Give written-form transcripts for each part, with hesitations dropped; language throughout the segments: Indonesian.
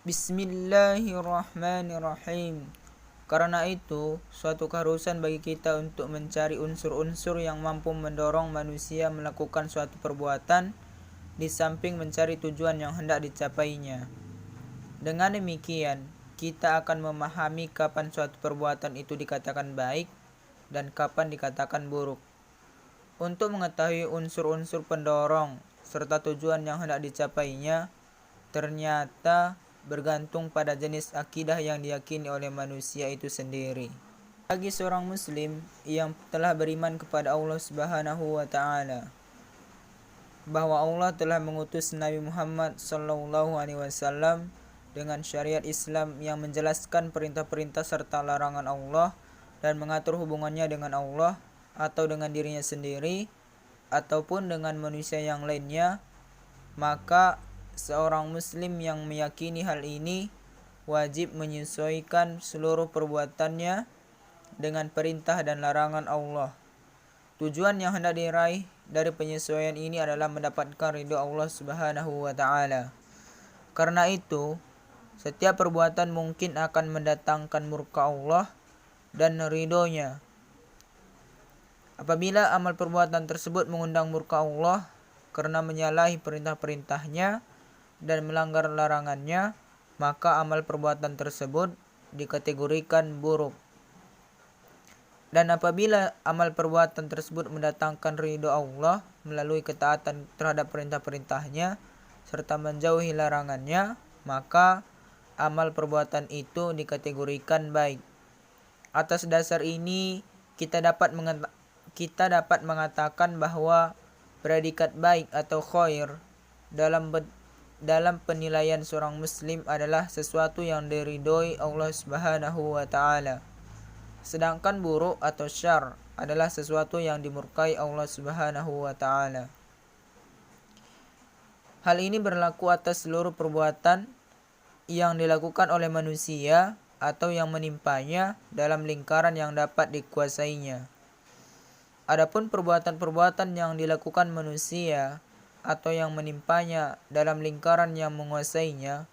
Bismillahirrahmanirrahim. Karena itu, suatu keharusan bagi kita untuk mencari unsur-unsur yang mampu mendorong manusia melakukan suatu perbuatan, di samping mencari tujuan yang hendak dicapainya. Dengan demikian, kita akan memahami kapan suatu perbuatan itu dikatakan baik dan kapan dikatakan buruk. Untuk mengetahui unsur-unsur pendorong serta tujuan yang hendak dicapainya, ternyata bergantung pada jenis akidah yang diyakini oleh manusia itu sendiri. Bagi seorang muslim yang telah beriman kepada Allah Subhanahu wa taala bahwa Allah telah mengutus Nabi Muhammad sallallahu alaihi wasallam dengan syariat Islam yang menjelaskan perintah-perintah serta larangan Allah dan mengatur hubungannya dengan Allah atau dengan dirinya sendiri ataupun dengan manusia yang lainnya, maka seorang muslim yang meyakini hal ini wajib menyesuaikan seluruh perbuatannya dengan perintah dan larangan Allah. Tujuan yang hendak diraih dari penyesuaian ini adalah mendapatkan ridho Allah Subhanahu wa taala. Karena itu, setiap perbuatan mungkin akan mendatangkan murka Allah dan ridhonya. Apabila amal perbuatan tersebut mengundang murka Allah karena menyalahi perintah-perintahnya dan melanggar larangannya, maka amal perbuatan tersebut dikategorikan buruk. Dan apabila amal perbuatan tersebut mendatangkan ridho Allah melalui ketaatan terhadap perintah-perintahnya serta menjauhi larangannya, maka amal perbuatan itu dikategorikan baik. Atas dasar ini, kita dapat mengatakan bahwa predikat baik atau khair dalam penilaian seorang muslim adalah sesuatu yang diridhoi Allah Subhanahu wa taala. Sedangkan buruk atau syarr adalah sesuatu yang dimurkai Allah Subhanahu wa taala. Hal ini berlaku atas seluruh perbuatan yang dilakukan oleh manusia atau yang menimpanya dalam lingkaran yang dapat dikuasainya. Adapun perbuatan-perbuatan yang dilakukan manusia atau yang menimpanya dalam lingkaran yang menguasainya,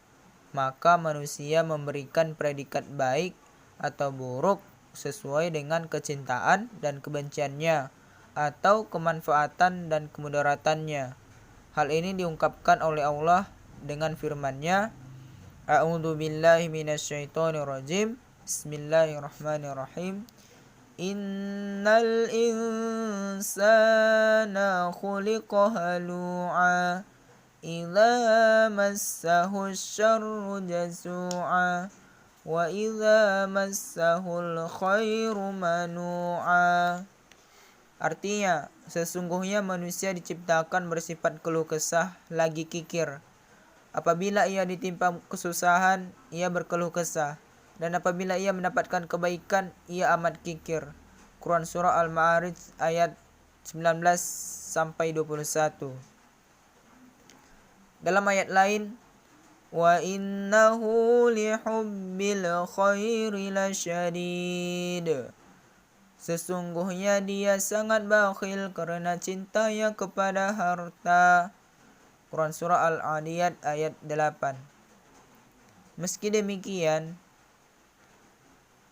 maka manusia memberikan predikat baik atau buruk sesuai dengan kecintaan dan kebenciannya atau kemanfaatan dan kemudaratannya. Hal ini diungkapkan oleh Allah dengan firman-Nya, A'udzu billahi minasyaitonir rajim. Bismillahirrahmanirrahim. Innal insana khuliqa halu'a idza massahu syarru jazu'a wa idza massahul khairu manu'a. Artinya, sesungguhnya manusia diciptakan bersifat keluh kesah lagi kikir. Apabila ia ditimpa kesusahan, ia berkeluh kesah. Dan apabila ia mendapatkan kebaikan, ia amat kikir. Quran Surah Al-Ma'arij ayat 19-21. Dalam ayat lain, wa innahu lihubbil khairi lasyadid. Sesungguhnya dia sangat bakhil karena cintanya kepada harta. Quran Surah Al-Adiyat ayat 8. Meski demikian,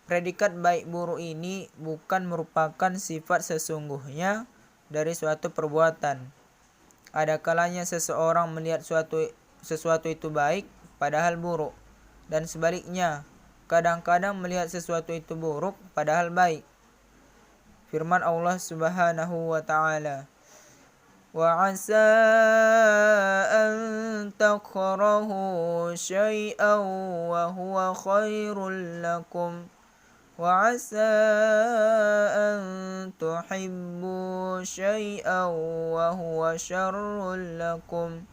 predikat baik buruk ini bukan merupakan sifat sesungguhnya dari suatu perbuatan. Ada kalanya seseorang melihat sesuatu itu baik padahal buruk, dan sebaliknya, kadang-kadang melihat sesuatu itu buruk padahal baik. Firman Allah Subhanahu wa taala, wa 'asa an takrahu syai'an wa huwa khairul lakum wa 'asa an tuhibbu syai'an wa huwa syarrul lakum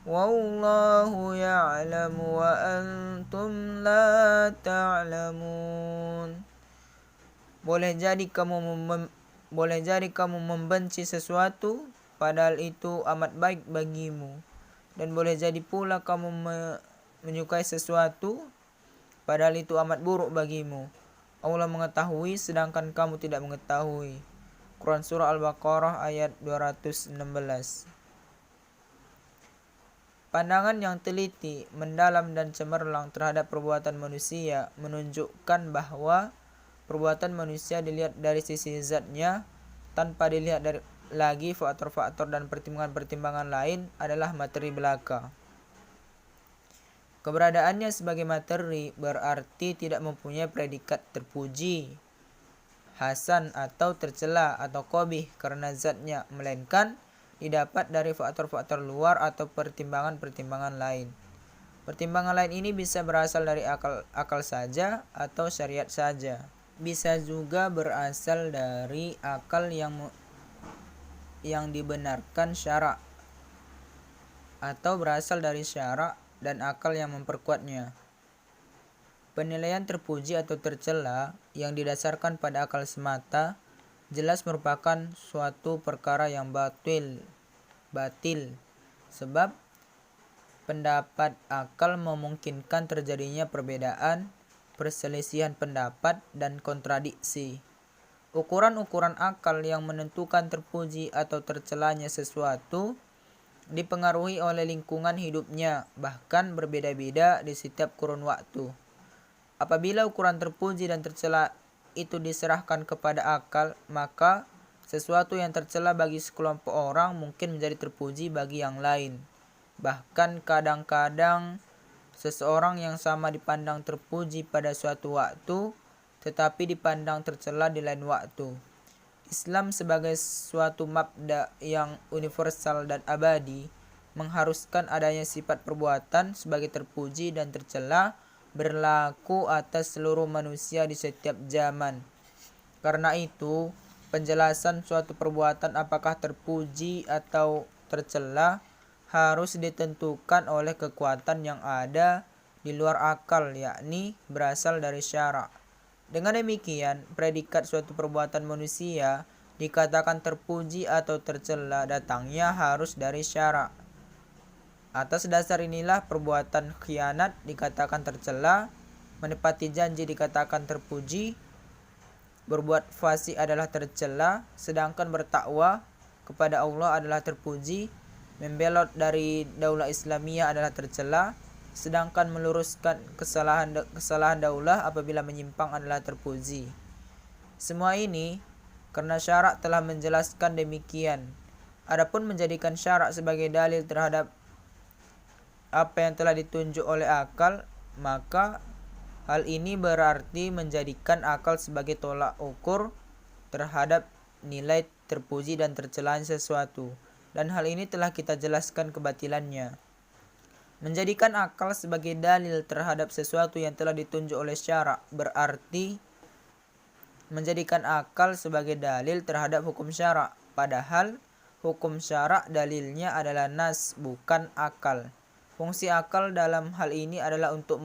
wallahu ya'lamu wa antum la ta'lamun. Boleh jadi kamu membenci sesuatu padahal itu amat baik bagimu, dan boleh jadi pula kamu menyukai sesuatu padahal itu amat buruk bagimu. Allah mengetahui sedangkan kamu tidak mengetahui. Quran Surah Al-Baqarah ayat 216. Pandangan yang teliti, mendalam dan cemerlang terhadap perbuatan manusia menunjukkan bahwa perbuatan manusia dilihat dari sisi zatnya tanpa dilihat dari lagi faktor-faktor dan pertimbangan-pertimbangan lain adalah materi belaka. Keberadaannya sebagai materi berarti tidak mempunyai predikat terpuji, hasan atau tercela atau qabih karena zatnya, melainkan didapat dari faktor-faktor luar atau pertimbangan-pertimbangan lain. Pertimbangan lain ini bisa berasal dari akal saja atau syariat saja. Bisa juga berasal dari akal yang dibenarkan syara' atau berasal dari syara' dan akal yang memperkuatnya. Penilaian terpuji atau tercela yang didasarkan pada akal semata jelas merupakan suatu perkara yang batil, sebab pendapat akal memungkinkan terjadinya perbedaan, perselisihan pendapat, dan kontradiksi. Ukuran-ukuran akal yang menentukan terpuji atau tercelanya sesuatu dipengaruhi oleh lingkungan hidupnya, bahkan berbeda-beda di setiap kurun waktu. Apabila ukuran terpuji dan tercela itu diserahkan kepada akal, maka sesuatu yang tercela bagi sekelompok orang mungkin menjadi terpuji bagi yang lain. Bahkan kadang-kadang seseorang yang sama dipandang terpuji pada suatu waktu, tetapi dipandang tercela di lain waktu. Islam sebagai suatu mabda yang universal dan abadi mengharuskan adanya sifat perbuatan sebagai terpuji dan tercela berlaku atas seluruh manusia di setiap zaman. Karena itu, penjelasan suatu perbuatan apakah terpuji atau tercela harus ditentukan oleh kekuatan yang ada di luar akal, yakni berasal dari syara'. Dengan demikian, predikat suatu perbuatan manusia dikatakan terpuji atau tercela datangnya harus dari syara'. Atas dasar inilah perbuatan khianat dikatakan tercela, menepati janji dikatakan terpuji, berbuat fasik adalah tercela, sedangkan bertakwa kepada Allah adalah terpuji, membelot dari daulah Islamiyah adalah tercela, sedangkan meluruskan kesalahan daulah apabila menyimpang adalah terpuji. Semua ini karena syara' telah menjelaskan demikian. Adapun menjadikan syara' sebagai dalil terhadap apa yang telah ditunjuk oleh akal, maka hal ini berarti menjadikan akal sebagai tolak ukur terhadap nilai terpuji dan tercelanya sesuatu, dan hal ini telah kita jelaskan kebatilannya. Menjadikan akal sebagai dalil terhadap sesuatu yang telah ditunjuk oleh syara' berarti menjadikan akal sebagai dalil terhadap hukum syara', padahal hukum syara' dalilnya adalah nas, bukan akal. Fungsi akal dalam hal ini adalah untuk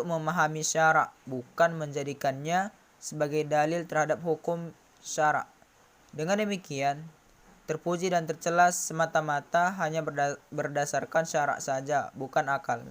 memahami syara', bukan menjadikannya sebagai dalil terhadap hukum syara'. Dengan demikian, terpuji dan tercela semata-mata hanya berdasarkan syara' saja, bukan akal.